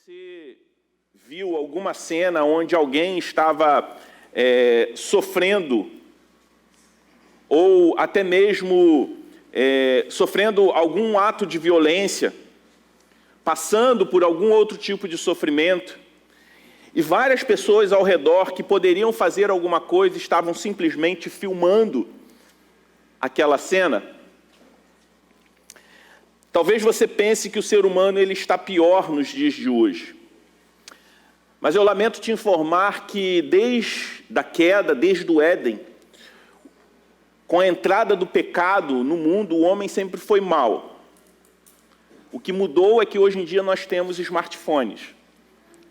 você viu alguma cena onde alguém estava sofrendo, ou até mesmo sofrendo algum ato de violência, passando por algum outro tipo de sofrimento, e várias pessoas ao redor que poderiam fazer alguma coisa estavam simplesmente filmando aquela cena? Talvez você pense que o ser humano ele está pior nos dias de hoje. Mas eu lamento te informar que desde a queda, desde o Éden, com a entrada do pecado no mundo, o homem sempre foi mau. O que mudou é que hoje em dia nós temos smartphones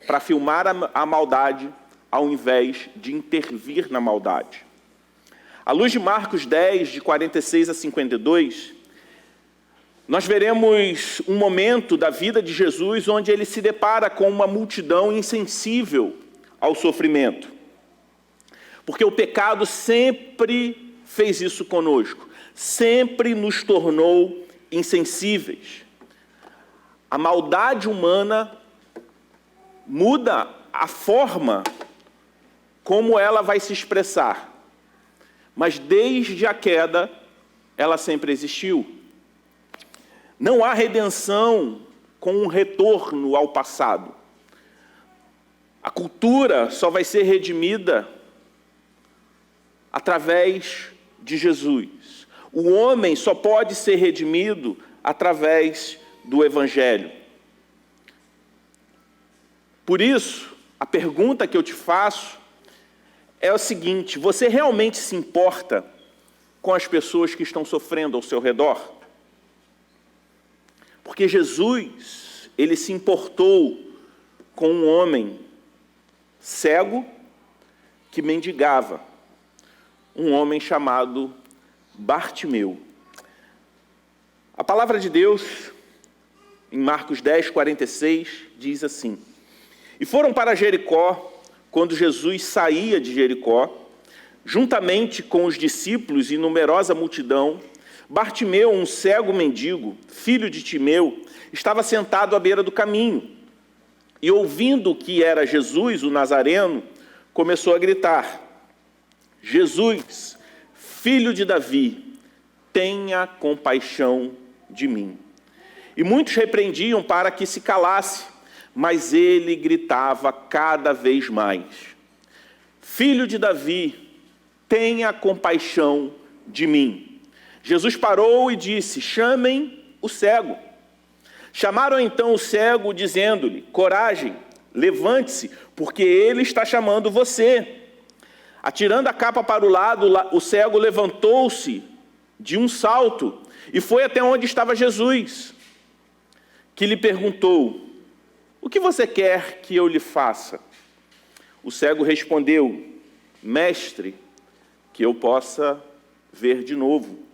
para filmar a maldade ao invés de intervir na maldade. À luz de Marcos 10, de 46 a 52, nós veremos um momento da vida de Jesus onde ele se depara com uma multidão insensível ao sofrimento. Porque o pecado sempre fez isso conosco, sempre nos tornou insensíveis. A maldade humana muda a forma como ela vai se expressar, mas desde a queda ela sempre existiu. Não há redenção com um retorno ao passado. A cultura só vai ser redimida através de Jesus. O homem só pode ser redimido através do Evangelho. Por isso, a pergunta que eu te faço é o seguinte: você realmente se importa com as pessoas que estão sofrendo ao seu redor? Porque Jesus, ele se importou com um homem cego que mendigava, um homem chamado Bartimeu. A palavra de Deus, em Marcos 10, 46, diz assim: E foram para Jericó, quando Jesus saía de Jericó, juntamente com os discípulos e numerosa multidão, Bartimeu, um cego mendigo, filho de Timeu, estava sentado à beira do caminho. E ouvindo que era Jesus, o Nazareno, começou a gritar: Jesus, filho de Davi, tenha compaixão de mim. E muitos repreendiam para que se calasse, mas ele gritava cada vez mais: Filho de Davi, tenha compaixão de mim. Jesus parou e disse: chamem o cego. Chamaram então o cego, dizendo-lhe: coragem, levante-se, porque ele está chamando você. Atirando a capa para o lado, o cego levantou-se de um salto e foi até onde estava Jesus, que lhe perguntou: o que você quer que eu lhe faça? O cego respondeu: mestre, que eu possa ver de novo.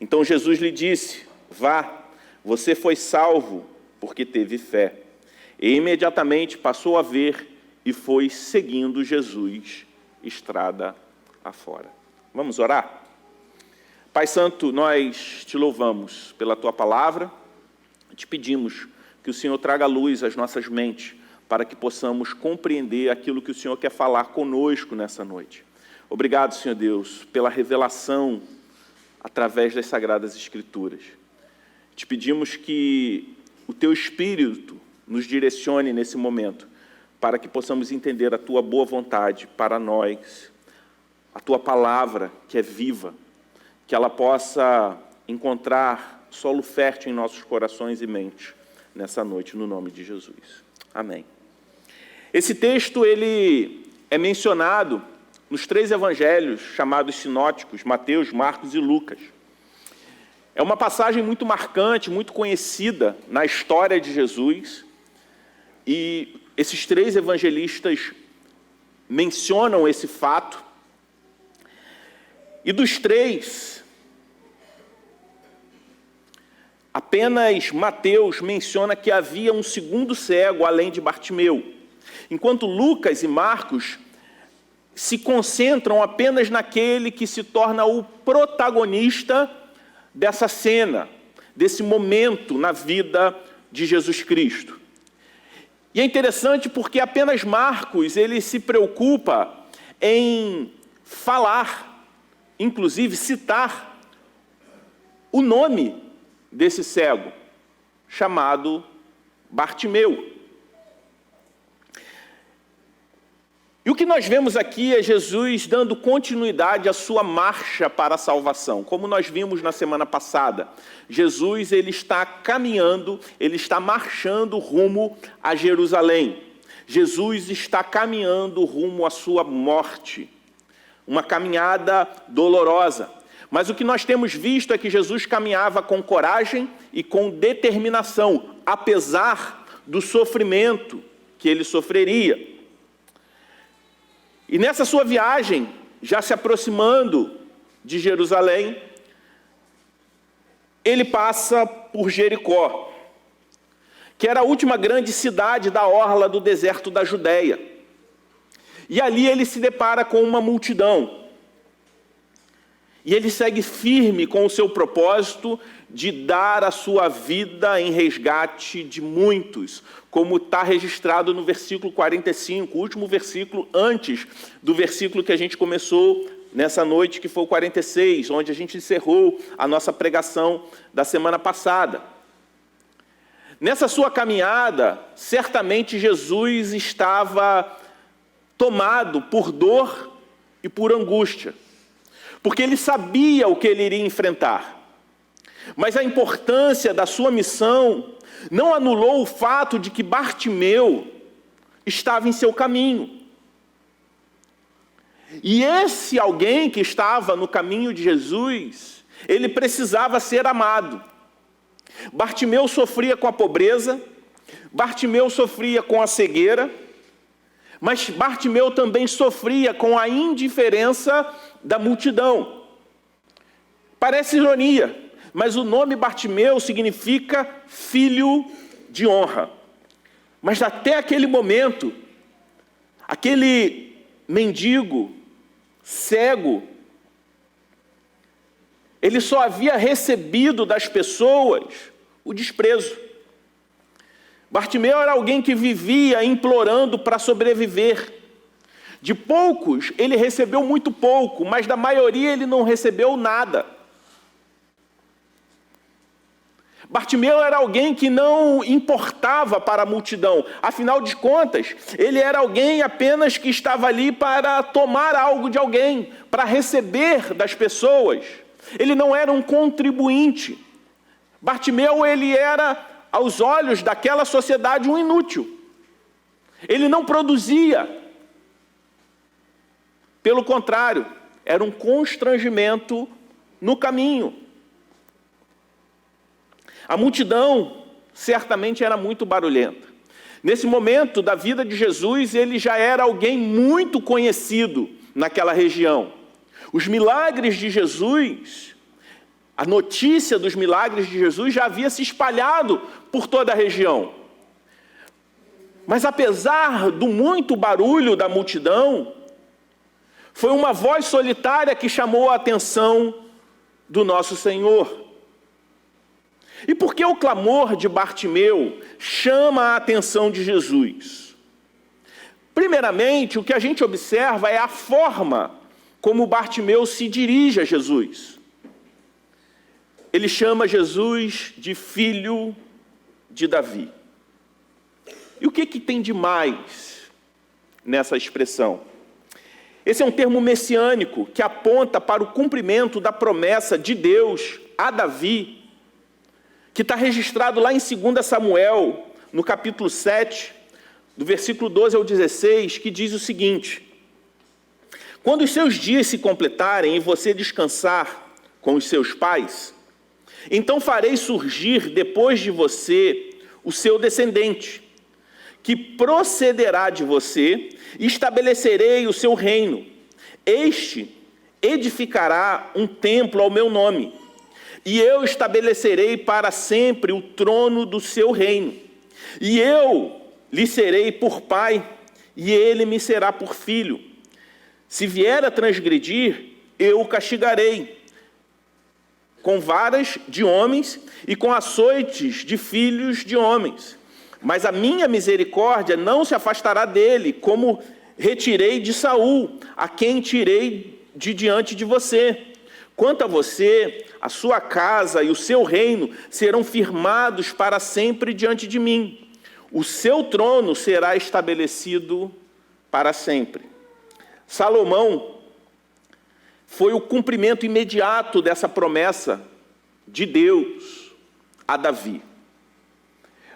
Então Jesus lhe disse: vá, você foi salvo porque teve fé. E imediatamente passou a ver e foi seguindo Jesus estrada afora. Vamos orar? Pai Santo, nós te louvamos pela tua palavra, te pedimos que o Senhor traga luz às nossas mentes, para que possamos compreender aquilo que o Senhor quer falar conosco nessa noite. Obrigado, Senhor Deus, pela revelação através das Sagradas Escrituras. Te pedimos que o Teu Espírito nos direcione nesse momento, para que possamos entender a Tua boa vontade para nós, a Tua palavra que é viva, que ela possa encontrar solo fértil em nossos corações e mentes nessa noite, no nome de Jesus. Amém. Esse texto ele é mencionado nos 3 evangelhos chamados sinóticos, Mateus, Marcos e Lucas. É uma passagem muito marcante, muito conhecida na história de Jesus, e esses 3 evangelistas mencionam esse fato, e dos 3, apenas Mateus menciona que havia um segundo cego além de Bartimeu, enquanto Lucas e Marcos se concentram apenas naquele que se torna o protagonista dessa cena, desse momento na vida de Jesus Cristo. E é interessante porque apenas Marcos, ele se preocupa em falar, inclusive citar, o nome desse cego, chamado Bartimeu. E o que nós vemos aqui é Jesus dando continuidade à sua marcha para a salvação. Como nós vimos na semana passada, Jesus ele está caminhando, ele está marchando rumo a Jerusalém. Jesus está caminhando rumo à sua morte. Uma caminhada dolorosa. Mas o que nós temos visto é que Jesus caminhava com coragem e com determinação, apesar do sofrimento que ele sofreria. E nessa sua viagem, já se aproximando de Jerusalém, ele passa por Jericó, que era a última grande cidade da orla do deserto da Judéia. E ali ele se depara com uma multidão. E ele segue firme com o seu propósito de dar a sua vida em resgate de muitos, como está registrado no versículo 45, o último versículo antes do versículo que a gente começou nessa noite, que foi o 46, onde a gente encerrou a nossa pregação da semana passada. Nessa sua caminhada, certamente Jesus estava tomado por dor e por angústia, porque ele sabia o que ele iria enfrentar. Mas a importância da sua missão não anulou o fato de que Bartimeu estava em seu caminho. E esse alguém que estava no caminho de Jesus, ele precisava ser amado. Bartimeu sofria com a pobreza, Bartimeu sofria com a cegueira, mas Bartimeu também sofria com a indiferença da multidão. Parece ironia, mas o nome Bartimeu significa filho de honra. Mas até aquele momento, aquele mendigo, cego, ele só havia recebido das pessoas o desprezo. Bartimeu era alguém que vivia implorando para sobreviver. De poucos, ele recebeu muito pouco, mas da maioria ele não recebeu nada. Bartimeu era alguém que não importava para a multidão. Afinal de contas, ele era alguém apenas que estava ali para tomar algo de alguém, para receber das pessoas. Ele não era um contribuinte. Bartimeu, ele era, aos olhos daquela sociedade, um inútil. Ele não produzia. Pelo contrário, era um constrangimento no caminho. A multidão certamente era muito barulhenta. Nesse momento da vida de Jesus, ele já era alguém muito conhecido naquela região. Os milagres de Jesus, a notícia dos milagres de Jesus já havia se espalhado por toda a região. Mas apesar do muito barulho da multidão, foi uma voz solitária que chamou a atenção do nosso Senhor. E por que o clamor de Bartimeu chama a atenção de Jesus? Primeiramente, o que a gente observa é a forma como Bartimeu se dirige a Jesus. Ele chama Jesus de filho de Davi. E o que tem de mais nessa expressão? Esse é um termo messiânico que aponta para o cumprimento da promessa de Deus a Davi, que está registrado lá em 2 Samuel, no capítulo 7, do versículo 12 ao 16, que diz o seguinte: quando os seus dias se completarem e você descansar com os seus pais, então farei surgir depois de você o seu descendente, que procederá de você, e estabelecerei o seu reino. Este edificará um templo ao meu nome, e eu estabelecerei para sempre o trono do seu reino. E eu lhe serei por pai, e ele me será por filho. Se vier a transgredir, eu o castigarei com varas de homens e com açoites de filhos de homens. Mas a minha misericórdia não se afastará dele, como retirei de Saul, a quem tirei de diante de você. Quanto a você, a sua casa e o seu reino serão firmados para sempre diante de mim. O seu trono será estabelecido para sempre. Salomão foi o cumprimento imediato dessa promessa de Deus a Davi.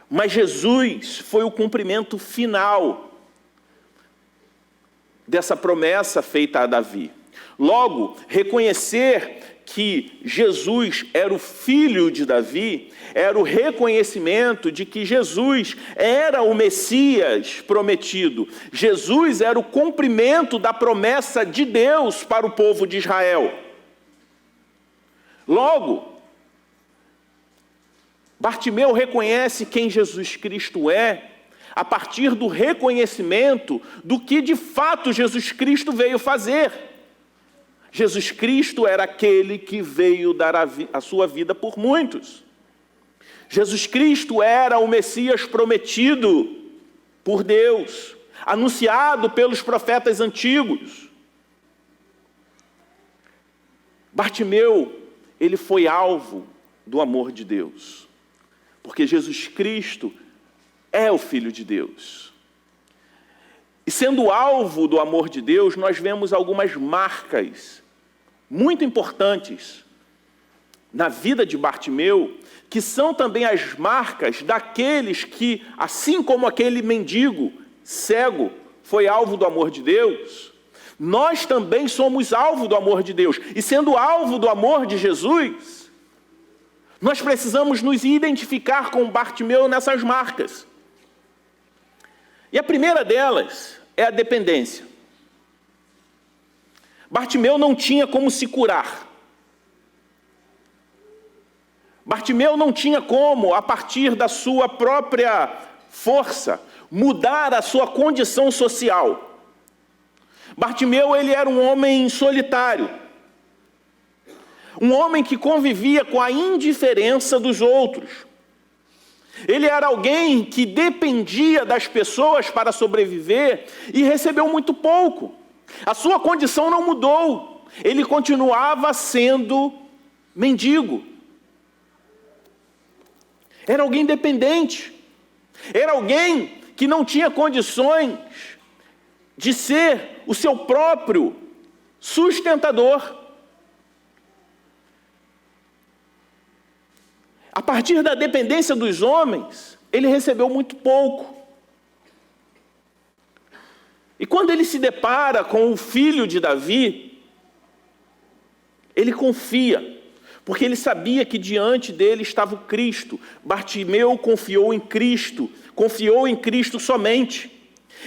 Mas Jesus foi o cumprimento final dessa promessa feita a Davi. Logo, reconhecer que Jesus era o filho de Davi era o reconhecimento de que Jesus era o Messias prometido. Jesus era o cumprimento da promessa de Deus para o povo de Israel. Logo, Bartimeu reconhece quem Jesus Cristo é a partir do reconhecimento do que de fato Jesus Cristo veio fazer. Jesus Cristo era aquele que veio dar a sua vida por muitos. Jesus Cristo era o Messias prometido por Deus, anunciado pelos profetas antigos. Bartimeu, ele foi alvo do amor de Deus, porque Jesus Cristo é o Filho de Deus. E sendo alvo do amor de Deus, nós vemos algumas marcas muito importantes na vida de Bartimeu, que são também as marcas daqueles que, assim como aquele mendigo cego foi alvo do amor de Deus, nós também somos alvo do amor de Deus. E sendo alvo do amor de Jesus, nós precisamos nos identificar com Bartimeu nessas marcas. E a primeira delas é a dependência. Bartimeu não tinha como se curar. Bartimeu não tinha como, a partir da sua própria força, mudar a sua condição social. Bartimeu, ele era um homem solitário. Um homem que convivia com a indiferença dos outros. Ele era alguém que dependia das pessoas para sobreviver e recebeu muito pouco. A sua condição não mudou. Ele continuava sendo mendigo. Era alguém dependente. Era alguém que não tinha condições de ser o seu próprio sustentador. A partir da dependência dos homens, ele recebeu muito pouco. E quando ele se depara com o filho de Davi, ele confia, porque ele sabia que diante dele estava o Cristo. Bartimeu confiou em Cristo somente.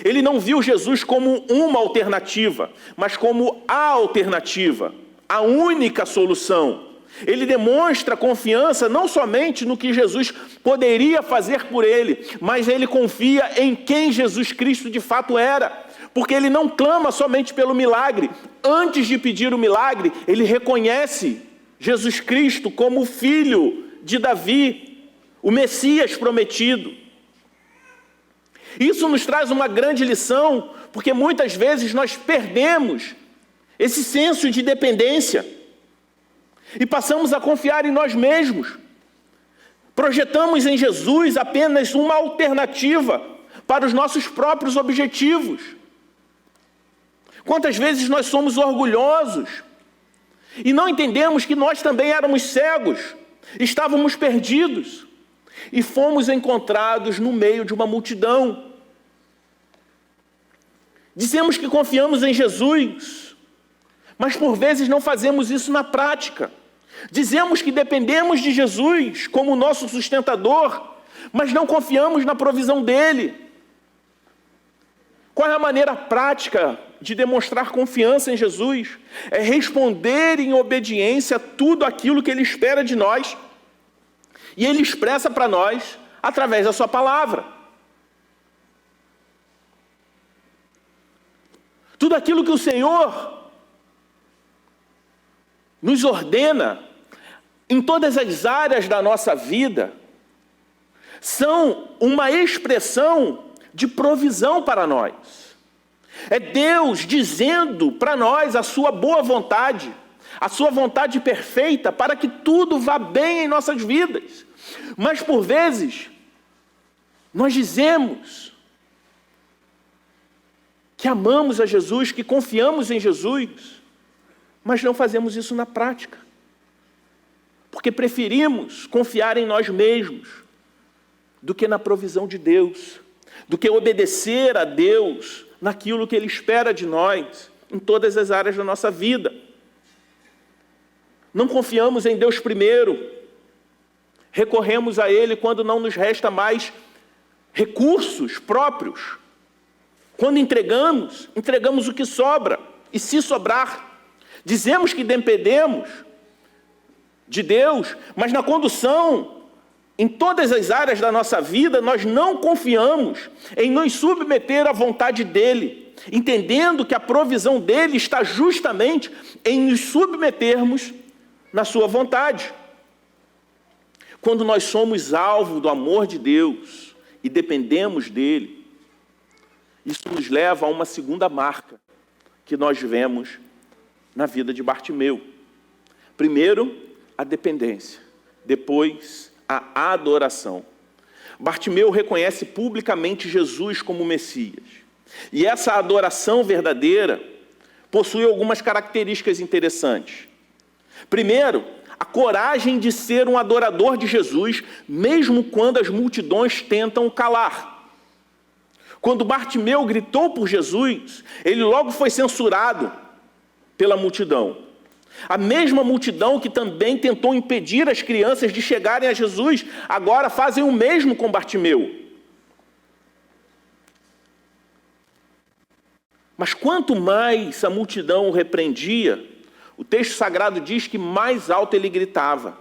Ele não viu Jesus como uma alternativa, mas como a alternativa, a única solução. Ele demonstra confiança não somente no que Jesus poderia fazer por ele, mas ele confia em quem Jesus Cristo de fato era. Porque ele não clama somente pelo milagre. Antes de pedir o milagre, ele reconhece Jesus Cristo como o filho de Davi, o Messias prometido. Isso nos traz uma grande lição, porque muitas vezes nós perdemos esse senso de dependência e passamos a confiar em nós mesmos. Projetamos em Jesus apenas uma alternativa para os nossos próprios objetivos. Quantas vezes nós somos orgulhosos e não entendemos que nós também éramos cegos, estávamos perdidos e fomos encontrados no meio de uma multidão. Dizemos que confiamos em Jesus, mas por vezes não fazemos isso na prática. Dizemos que dependemos de Jesus como nosso sustentador, mas não confiamos na provisão dele. Qual é a maneira prática de demonstrar confiança em Jesus? É responder em obediência a tudo aquilo que ele espera de nós. E ele expressa para nós através da sua palavra. Tudo aquilo que o Senhor nos ordena em todas as áreas da nossa vida, são uma expressão de provisão para nós. É Deus dizendo para nós a sua boa vontade, a sua vontade perfeita, para que tudo vá bem em nossas vidas. Mas por vezes, nós dizemos que amamos a Jesus, que confiamos em Jesus, mas não fazemos isso na prática. Porque preferimos confiar em nós mesmos do que na provisão de Deus, do que obedecer a Deus naquilo que Ele espera de nós, em todas as áreas da nossa vida. Não confiamos em Deus primeiro, recorremos a Ele quando não nos resta mais recursos próprios. Quando entregamos o que sobra, e se sobrar, dizemos que dependemos de Deus, mas na condução, em todas as áreas da nossa vida, nós não confiamos em nos submeter à vontade dEle, entendendo que a provisão dEle está justamente em nos submetermos na sua vontade. Quando nós somos alvo do amor de Deus e dependemos dEle, isso nos leva a uma segunda marca que nós vemos na vida de Bartimeu. Primeiro, a dependência. Depois, a adoração. Bartimeu reconhece publicamente Jesus como Messias. E essa adoração verdadeira possui algumas características interessantes. Primeiro, a coragem de ser um adorador de Jesus, mesmo quando as multidões tentam o calar. Quando Bartimeu gritou por Jesus, ele logo foi censurado pela multidão. A mesma multidão que também tentou impedir as crianças de chegarem a Jesus, agora fazem o mesmo com Bartimeu. Mas quanto mais a multidão o repreendia, o texto sagrado diz que mais alto ele gritava.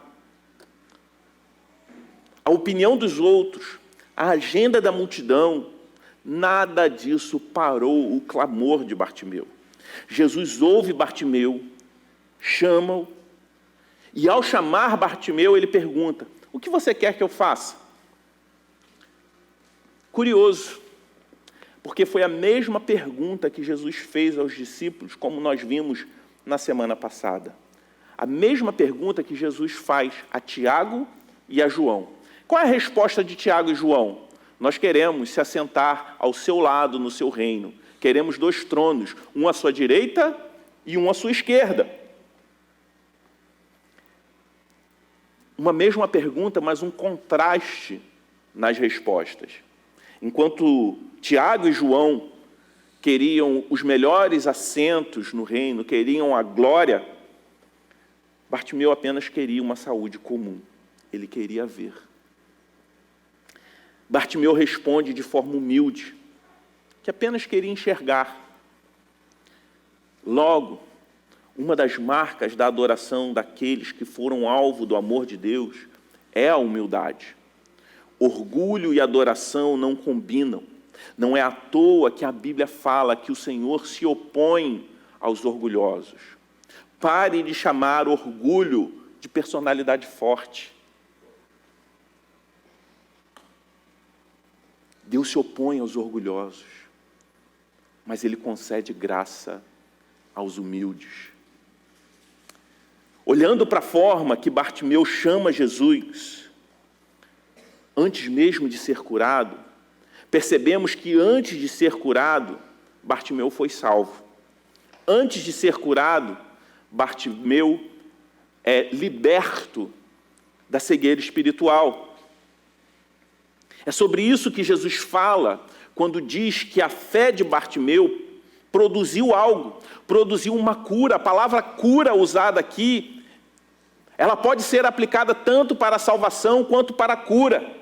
A opinião dos outros, a agenda da multidão, nada disso parou o clamor de Bartimeu. Jesus ouve Bartimeu, chama-o, e ao chamar Bartimeu, ele pergunta: o que você quer que eu faça? Curioso, porque foi a mesma pergunta que Jesus fez aos discípulos, como nós vimos na semana passada. A mesma pergunta que Jesus faz a Tiago e a João. Qual é a resposta de Tiago e João? Nós queremos se assentar ao seu lado no seu reino. Queremos 2 tronos, um à sua direita e um à sua esquerda. Uma mesma pergunta, mas um contraste nas respostas. Enquanto Tiago e João queriam os melhores assentos no reino, queriam a glória, Bartimeu apenas queria uma saúde comum. Ele queria ver. Bartimeu responde de forma humilde, que apenas queria enxergar. Logo, uma das marcas da adoração daqueles que foram alvo do amor de Deus é a humildade. Orgulho e adoração não combinam. Não é à toa que a Bíblia fala que o Senhor se opõe aos orgulhosos. Pare de chamar orgulho de personalidade forte. Deus se opõe aos orgulhosos, mas Ele concede graça aos humildes. Olhando para a forma que Bartimeu chama Jesus, antes mesmo de ser curado, percebemos que antes de ser curado, Bartimeu foi salvo. Antes de ser curado, Bartimeu é liberto da cegueira espiritual. É sobre isso que Jesus fala quando diz que a fé de Bartimeu produziu algo, produziu uma cura. A palavra cura usada aqui, ela pode ser aplicada tanto para a salvação quanto para a cura.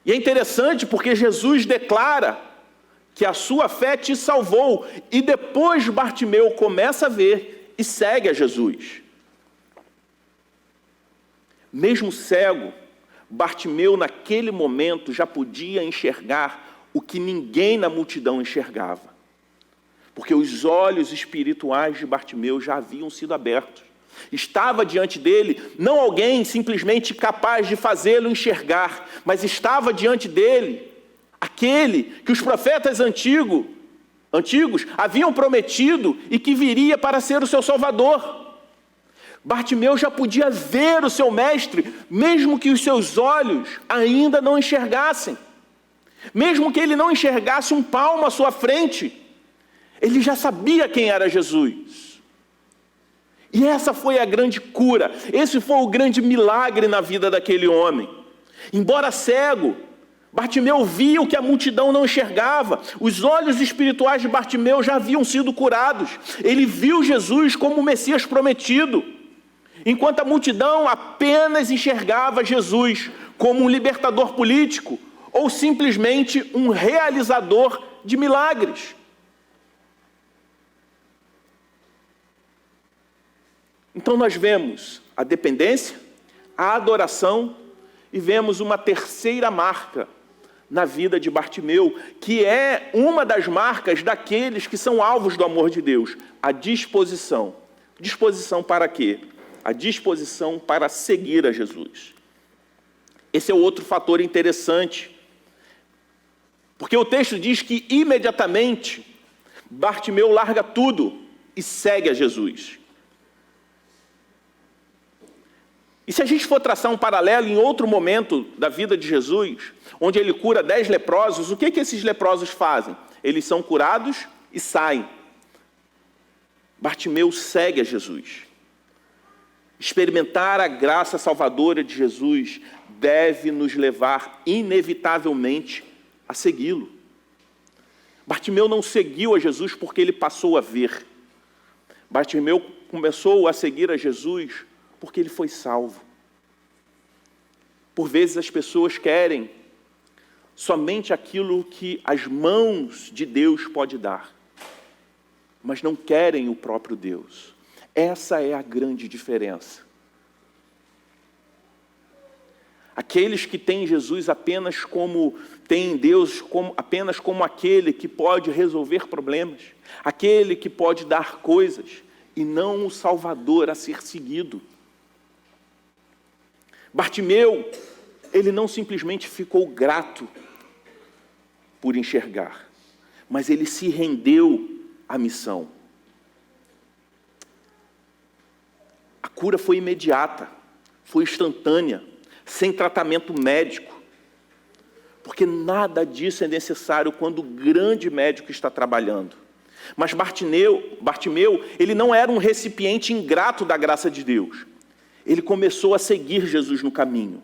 E é interessante porque Jesus declara que a sua fé te salvou, e depois Bartimeu começa a ver e segue a Jesus. Mesmo cego, Bartimeu naquele momento já podia enxergar o que ninguém na multidão enxergava. Porque os olhos espirituais de Bartimeu já haviam sido abertos. Estava diante dele não alguém simplesmente capaz de fazê-lo enxergar, mas estava diante dele aquele que os profetas antigos haviam prometido e que viria para ser o seu Salvador. Bartimeu já podia ver o seu mestre, mesmo que os seus olhos ainda não enxergassem. Mesmo que ele não enxergasse um palmo à sua frente, ele já sabia quem era Jesus. E essa foi a grande cura, esse foi o grande milagre na vida daquele homem. Embora cego, Bartimeu via o que a multidão não enxergava. Os olhos espirituais de Bartimeu já haviam sido curados. Ele viu Jesus como o Messias prometido, enquanto a multidão apenas enxergava Jesus como um libertador político ou simplesmente um realizador de milagres. Então nós vemos a dependência, a adoração e vemos uma terceira marca na vida de Bartimeu, que é uma das marcas daqueles que são alvos do amor de Deus, a disposição. Disposição para quê? A disposição para seguir a Jesus. Esse é outro fator interessante, porque o texto diz que imediatamente Bartimeu larga tudo e segue a Jesus. E se a gente for traçar um paralelo em outro momento da vida de Jesus, onde ele cura 10 leprosos, o que esses leprosos fazem? Eles são curados e saem. Bartimeu segue a Jesus. Experimentar a graça salvadora de Jesus deve nos levar inevitavelmente a segui-lo. Bartimeu não seguiu a Jesus porque ele passou a ver. Bartimeu começou a seguir a Jesus porque ele foi salvo. Por vezes as pessoas querem somente aquilo que as mãos de Deus pode dar, mas não querem o próprio Deus. Essa é a grande diferença. Aqueles que têm Jesus apenas como, têm Deus apenas como aquele que pode resolver problemas, aquele que pode dar coisas, e não o Salvador a ser seguido. Bartimeu, ele não simplesmente ficou grato por enxergar, mas ele se rendeu à missão. A cura foi imediata, foi instantânea, sem tratamento médico, porque nada disso é necessário quando o grande médico está trabalhando. Mas Bartimeu, ele não era um recipiente ingrato da graça de Deus. Ele começou a seguir Jesus no caminho.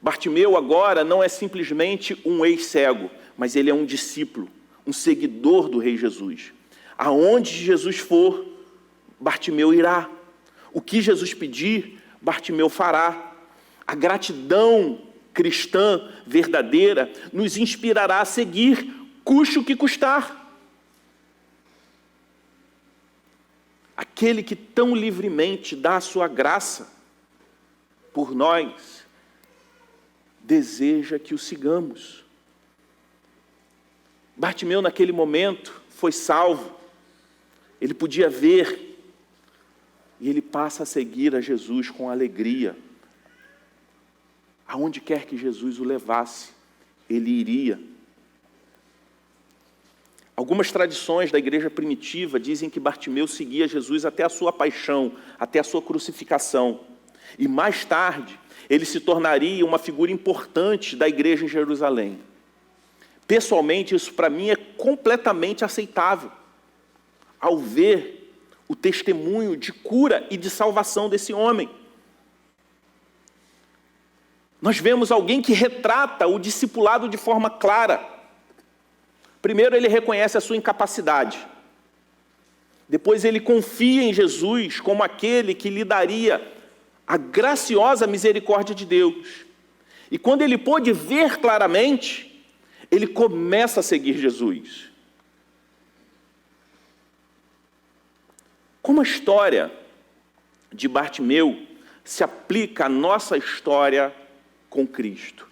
Bartimeu agora não é simplesmente um ex-cego, mas ele é um discípulo, um seguidor do Rei Jesus. Aonde Jesus for, Bartimeu irá. O que Jesus pedir, Bartimeu fará. A gratidão cristã verdadeira nos inspirará a seguir, custe o que custar. Aquele que tão livremente dá a sua graça por nós, deseja que o sigamos. Bartimeu, naquele momento, foi salvo. Ele podia ver, e ele passa a seguir a Jesus com alegria. Aonde quer que Jesus o levasse, ele iria. Algumas tradições da igreja primitiva dizem que Bartimeu seguia Jesus até a sua paixão, até a sua crucificação. E mais tarde, ele se tornaria uma figura importante da igreja em Jerusalém. Pessoalmente, isso para mim é completamente aceitável, ao ver o testemunho de cura e de salvação desse homem. Nós vemos alguém que retrata o discipulado de forma clara. Primeiro, ele reconhece a sua incapacidade. Depois, ele confia em Jesus como aquele que lhe daria a graciosa misericórdia de Deus. E quando ele pôde ver claramente, ele começa a seguir Jesus. Como a história de Bartimeu se aplica à nossa história com Cristo?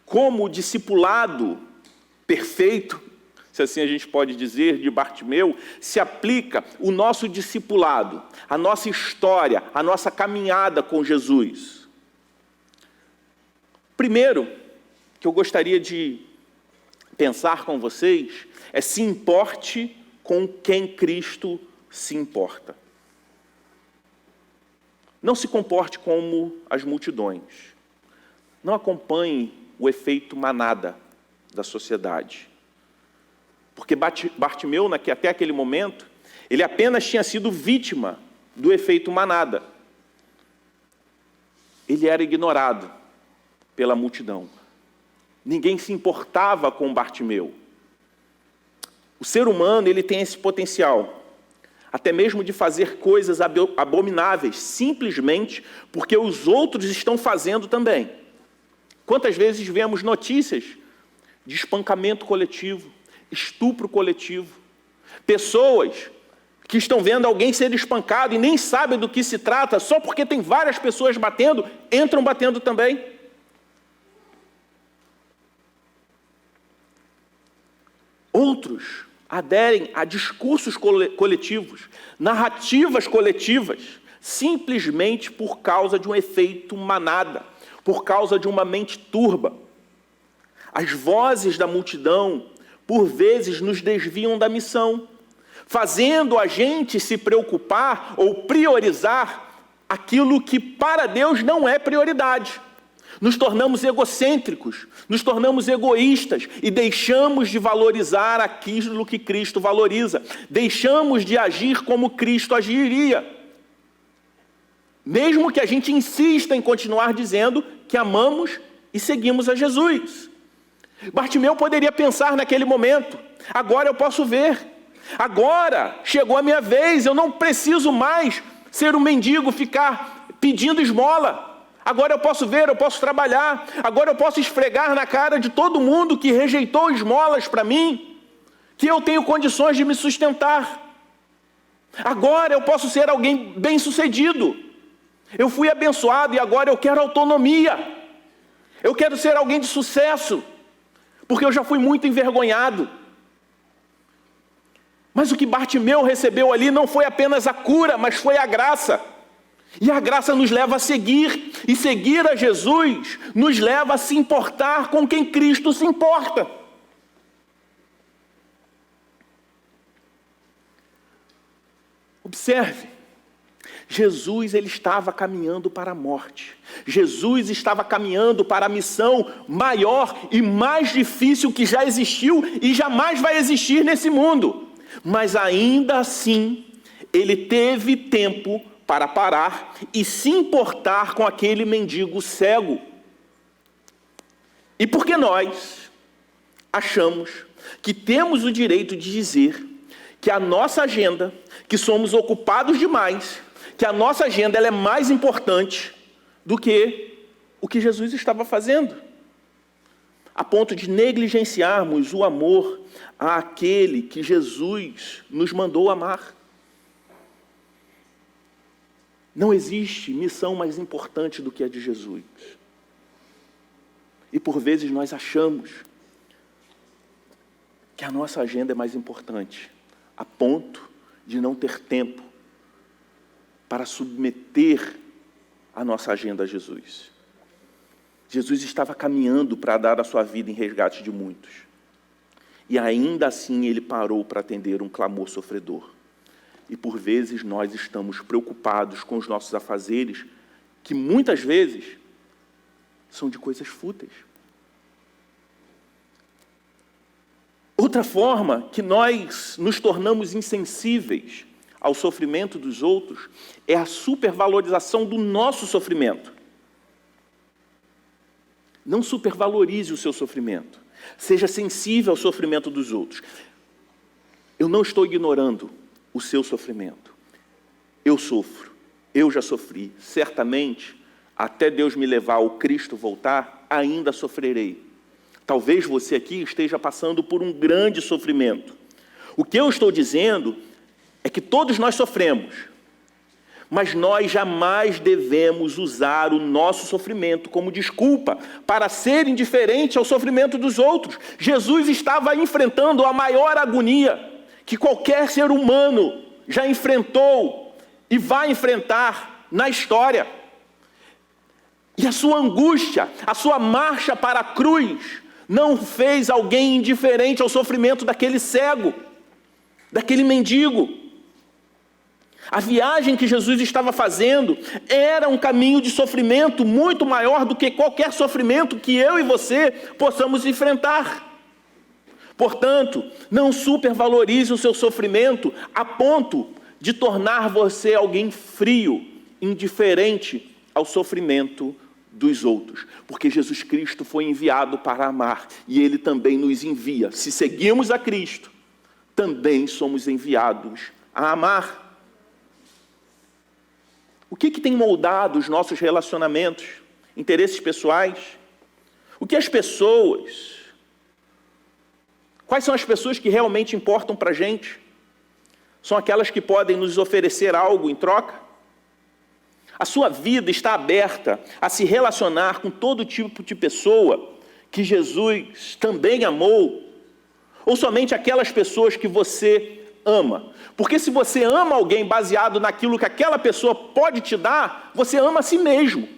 Como o discipulado perfeito se assim a gente pode dizer, de Bartimeu, se aplica o nosso discipulado, a nossa história, a nossa caminhada com Jesus. Primeiro, que eu gostaria de pensar com vocês, é se importe com quem Cristo se importa. Não se comporte como as multidões. Não acompanhe o efeito manada da sociedade. Porque Bartimeu, até aquele momento, ele apenas tinha sido vítima do efeito manada. Ele era ignorado pela multidão. Ninguém se importava com Bartimeu. O ser humano, ele tem esse potencial, até mesmo de fazer coisas abomináveis, simplesmente porque os outros estão fazendo também. Quantas vezes vemos notícias de espancamento coletivo, estupro coletivo, pessoas que estão vendo alguém ser espancado e nem sabem do que se trata, só porque tem várias pessoas batendo, entram batendo também. Outros aderem a discursos coletivos, narrativas coletivas, simplesmente por causa de um efeito manada, por causa de uma mente turba. As vozes da multidão, por vezes, nos desviam da missão, fazendo a gente se preocupar ou priorizar aquilo que para Deus não é prioridade. Nos tornamos egocêntricos, nos tornamos egoístas e deixamos de valorizar aquilo que Cristo valoriza. Deixamos de agir como Cristo agiria. Mesmo que a gente insista em continuar dizendo que amamos e seguimos a Jesus. Bartimeu poderia pensar naquele momento: agora eu posso ver, agora chegou a minha vez, eu não preciso mais ser um mendigo, ficar pedindo esmola. Agora eu posso ver, eu posso trabalhar, agora eu posso esfregar na cara de todo mundo que rejeitou esmolas para mim, que eu tenho condições de me sustentar. Agora eu posso ser alguém bem-sucedido. Eu fui abençoado e agora eu quero autonomia. Eu quero ser alguém de sucesso, porque eu já fui muito envergonhado. Mas o que Bartimeu recebeu ali não foi apenas a cura, mas foi a graça. E a graça nos leva a seguir, e seguir a Jesus nos leva a se importar com quem Cristo se importa. Observe, Jesus ele estava caminhando para a morte. Jesus estava caminhando para a missão maior e mais difícil que já existiu e jamais vai existir nesse mundo. Mas ainda assim, ele teve tempo para parar e se importar com aquele mendigo cego. E porque nós achamos que temos o direito de dizer que a nossa agenda, que somos ocupados demais, que a nossa agenda ela é mais importante do que o que Jesus estava fazendo, a ponto de negligenciarmos o amor àquele que Jesus nos mandou amar. Não existe missão mais importante do que a de Jesus. E por vezes nós achamos que a nossa agenda é mais importante, a ponto de não ter tempo para submeter a nossa agenda a Jesus. Jesus estava caminhando para dar a sua vida em resgate de muitos. E ainda assim ele parou para atender um clamor sofredor. E por vezes nós estamos preocupados com os nossos afazeres, que muitas vezes são de coisas fúteis. Outra forma que nós nos tornamos insensíveis ao sofrimento dos outros é a supervalorização do nosso sofrimento. Não supervalorize o seu sofrimento. Seja sensível ao sofrimento dos outros. Eu não estou ignorando o seu sofrimento. Eu sofro, eu já sofri. Certamente, até Deus me levar ou Cristo voltar, ainda sofrerei. Talvez você aqui esteja passando por um grande sofrimento. O que eu estou dizendo é que todos nós sofremos, Mas nós jamais devemos usar o nosso sofrimento como desculpa para ser indiferente ao sofrimento dos outros. Jesus estava enfrentando a maior agonia que qualquer ser humano já enfrentou e vai enfrentar na história. E a sua angústia, a sua marcha para a cruz, não fez alguém indiferente ao sofrimento daquele cego, daquele mendigo. A viagem que Jesus estava fazendo era um caminho de sofrimento muito maior do que qualquer sofrimento que eu e você possamos enfrentar. Portanto, não supervalorize o seu sofrimento a ponto de tornar você alguém frio, indiferente ao sofrimento dos outros. Porque Jesus Cristo foi enviado para amar e Ele também nos envia. Se seguimos a Cristo, também somos enviados a amar. O que tem moldado os nossos relacionamentos? Interesses pessoais? O que as pessoas... Quais são as pessoas que realmente importam para a gente? São aquelas que podem nos oferecer algo em troca? A sua vida está aberta a se relacionar com todo tipo de pessoa que Jesus também amou? Ou somente aquelas pessoas que você ama? Porque se você ama alguém baseado naquilo que aquela pessoa pode te dar, você ama a si mesmo.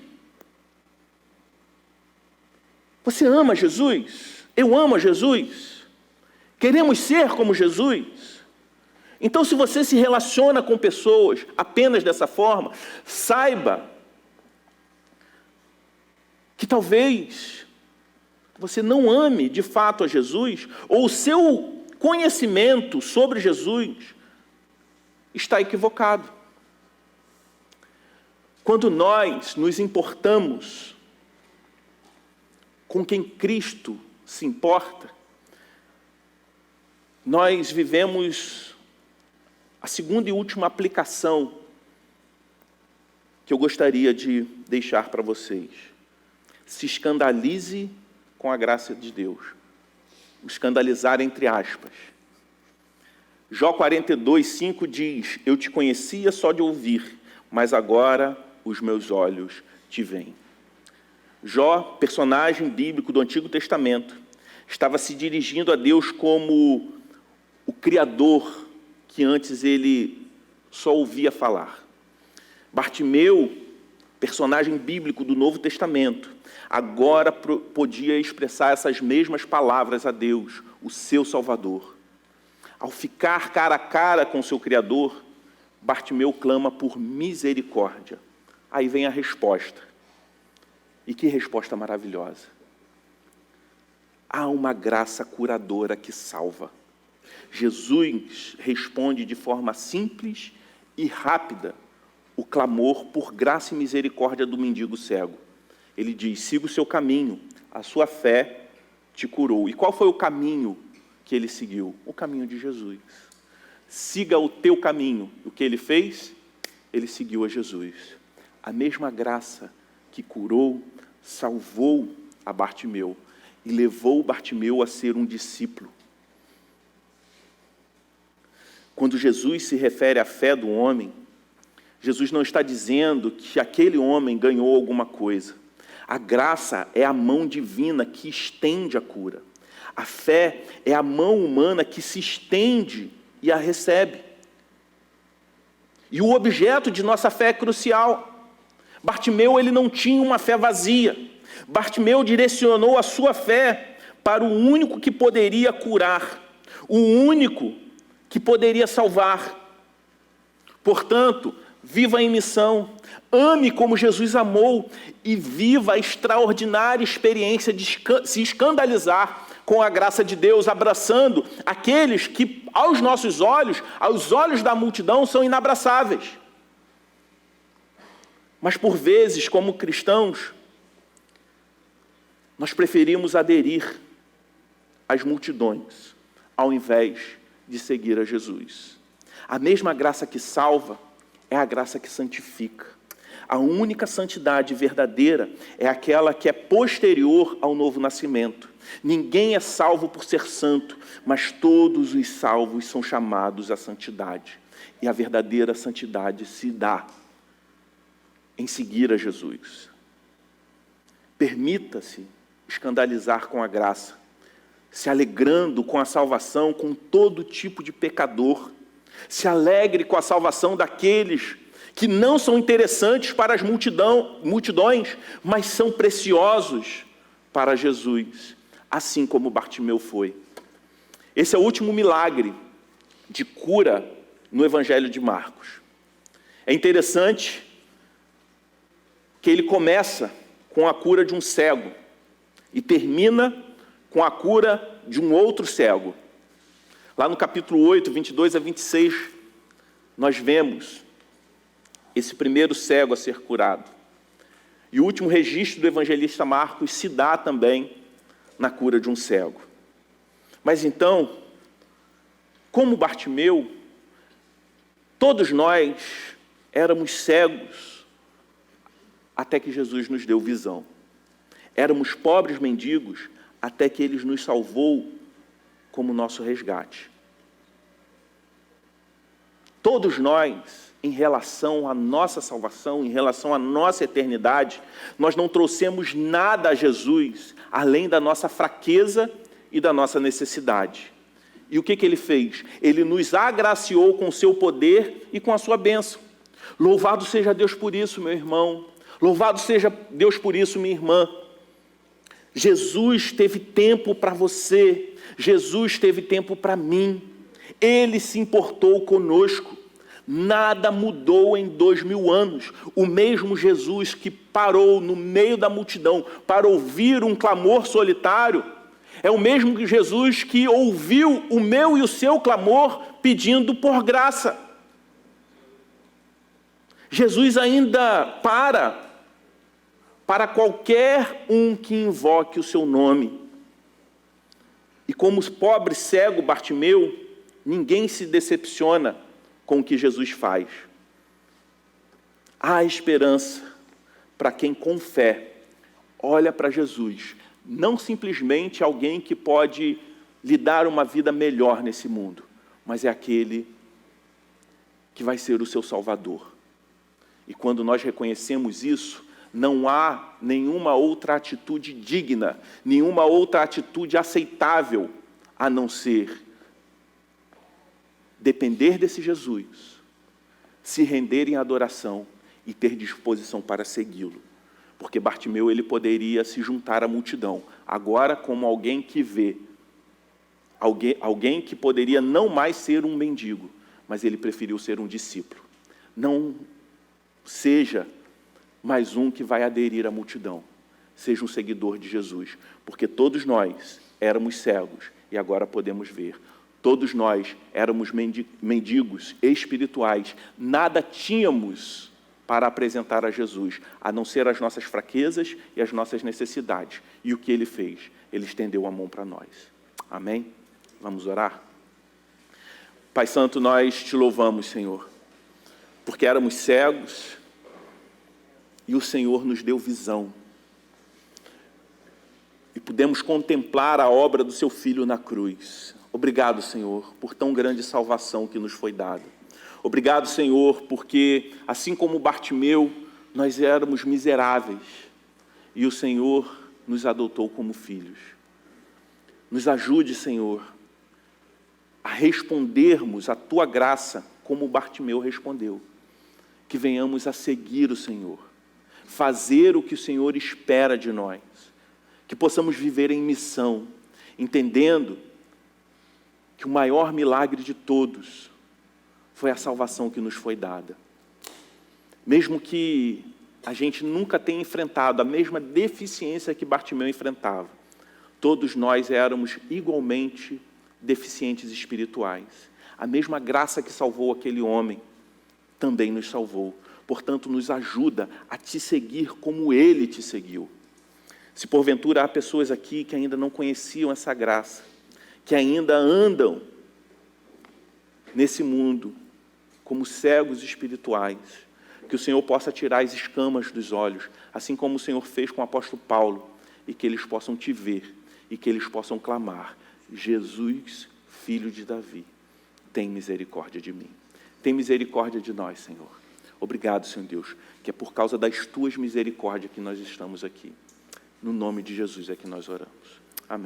Você ama Jesus? Eu amo a Jesus? Queremos ser como Jesus? Então, se você se relaciona com pessoas apenas dessa forma, saiba que talvez você não ame de fato a Jesus, ou o seu conhecimento sobre Jesus está equivocado. Quando nós nos importamos com quem Cristo se importa, nós vivemos a segunda e última aplicação que eu gostaria de deixar para vocês. Se escandalize com a graça de Deus. Escandalizar entre aspas. Jó 42:5 diz: eu te conhecia só de ouvir, mas agora os meus olhos te veem. Jó, personagem bíblico do Antigo Testamento, estava se dirigindo a Deus como o Criador que antes ele só ouvia falar. Bartimeu, personagem bíblico do Novo Testamento, agora podia expressar essas mesmas palavras a Deus, o seu Salvador. Ao ficar cara a cara com seu Criador, Bartimeu clama por misericórdia. Aí vem a resposta. E que resposta maravilhosa. Há uma graça curadora que salva. Jesus responde de forma simples e rápida o clamor por graça e misericórdia do mendigo cego. Ele diz: siga o seu caminho, a sua fé te curou. E qual foi o caminho que ele seguiu? O caminho de Jesus. Siga o teu caminho. O que ele fez? Ele seguiu a Jesus. A mesma graça que curou, salvou a Bartimeu e levou Bartimeu a ser um discípulo. Quando Jesus se refere à fé do homem, Jesus não está dizendo que aquele homem ganhou alguma coisa. A graça é a mão divina que estende a cura. A fé é a mão humana que se estende e a recebe. E o objeto de nossa fé é crucial. Bartimeu, ele não tinha uma fé vazia. Bartimeu direcionou a sua fé para o único que poderia curar, o único que poderia salvar. Portanto, viva em missão, ame como Jesus amou e viva a extraordinária experiência de se escandalizar com a graça de Deus, abraçando aqueles que, aos nossos olhos, aos olhos da multidão, são inabraçáveis. Mas, por vezes, como cristãos, nós preferimos aderir às multidões, ao invés de seguir a Jesus. A mesma graça que salva é a graça que santifica. A única santidade verdadeira é aquela que é posterior ao novo nascimento. Ninguém é salvo por ser santo, mas todos os salvos são chamados à santidade. E a verdadeira santidade se dá em seguir a Jesus. Permita-se escandalizar com a graça, se alegrando com a salvação com todo tipo de pecador. Se alegre com a salvação daqueles que não são interessantes para as multidões, mas são preciosos para Jesus, assim como Bartimeu foi. Esse é o último milagre de cura no Evangelho de Marcos. É interessante que ele começa com a cura de um cego e termina com a cura de um outro cego. Lá no capítulo 8, 22 a 26, nós vemos esse primeiro cego a ser curado. E o último registro do evangelista Marcos se dá também na cura de um cego. Mas então, como Bartimeu, todos nós éramos cegos até que Jesus nos deu visão. Éramos pobres mendigos até que Ele nos salvou como nosso resgate. Todos nós, em relação à nossa salvação, em relação à nossa eternidade, nós não trouxemos nada a Jesus, além da nossa fraqueza e da nossa necessidade. E o que Ele fez? Ele nos agraciou com o seu poder e com a sua bênção. Louvado seja Deus por isso, meu irmão. Louvado seja Deus por isso, minha irmã. Jesus teve tempo para você. Jesus teve tempo para mim. Ele se importou conosco. Nada mudou em 2000 anos. O mesmo Jesus que parou no meio da multidão para ouvir um clamor solitário, é o mesmo Jesus que ouviu o meu e o seu clamor pedindo por graça. Jesus ainda para qualquer um que invoque o seu nome. E como o pobre cego Bartimeu, ninguém se decepciona com o que Jesus faz. Há esperança para quem com fé olha para Jesus, não simplesmente alguém que pode lhe dar uma vida melhor nesse mundo, mas é aquele que vai ser o seu Salvador. E quando nós reconhecemos isso, não há nenhuma outra atitude digna, nenhuma outra atitude aceitável, a não ser depender desse Jesus, se render em adoração e ter disposição para segui-lo. Porque Bartimeu, ele poderia se juntar à multidão, agora como alguém que vê, alguém que poderia não mais ser um mendigo, mas ele preferiu ser um discípulo. Não seja mais um que vai aderir à multidão, seja um seguidor de Jesus, porque todos nós éramos cegos e agora podemos ver. Todos nós éramos mendigos espirituais, nada tínhamos para apresentar a Jesus, a não ser as nossas fraquezas e as nossas necessidades. E o que Ele fez? Ele estendeu a mão para nós. Amém? Vamos orar? Pai Santo, nós te louvamos, Senhor, porque éramos cegos e o Senhor nos deu visão. E pudemos contemplar a obra do seu Filho na cruz. Obrigado, Senhor, por tão grande salvação que nos foi dada. Obrigado, Senhor, porque, assim como Bartimeu, nós éramos miseráveis e o Senhor nos adotou como filhos. Nos ajude, Senhor, a respondermos à Tua graça como Bartimeu respondeu. Que venhamos a seguir o Senhor, fazer o que o Senhor espera de nós, que possamos viver em missão, entendendo que o maior milagre de todos foi a salvação que nos foi dada. Mesmo que a gente nunca tenha enfrentado a mesma deficiência que Bartimeu enfrentava, todos nós éramos igualmente deficientes espirituais. A mesma graça que salvou aquele homem também nos salvou. Portanto, nos ajuda a te seguir como Ele te seguiu. Se porventura há pessoas aqui que ainda não conheciam essa graça, que ainda andam nesse mundo como cegos espirituais, que o Senhor possa tirar as escamas dos olhos, assim como o Senhor fez com o apóstolo Paulo, e que eles possam te ver, e que eles possam clamar: Jesus, filho de Davi, tem misericórdia de mim. Tem misericórdia de nós, Senhor. Obrigado, Senhor Deus, que é por causa das tuas misericórdias que nós estamos aqui. No nome de Jesus é que nós oramos.